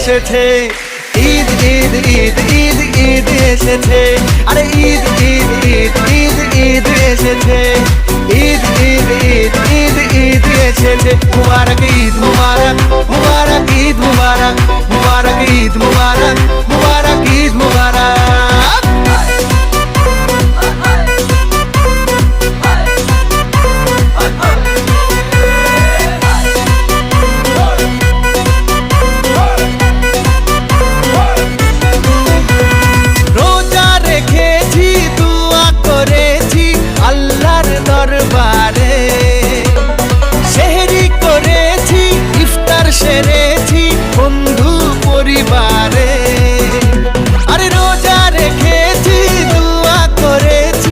এসেছে, ঈদ ঈদ ঈদ ঈদ ঈদ এসেছে, আরে ঈদ ঈদ ঈদ ঈদ ঈদ এসেছে, ঈদ ঈদ ঈদ ঈদ ঈদ এসেছে। মুবারক ঈদ মুবারক, মুবারক ঈদ মুবারক, মুবারক ঈদ মুবারক, মুবারক ঈদ মুবারক। রোজা রেখেছি, দুয়া করেছি আল্লাহর দরবারে,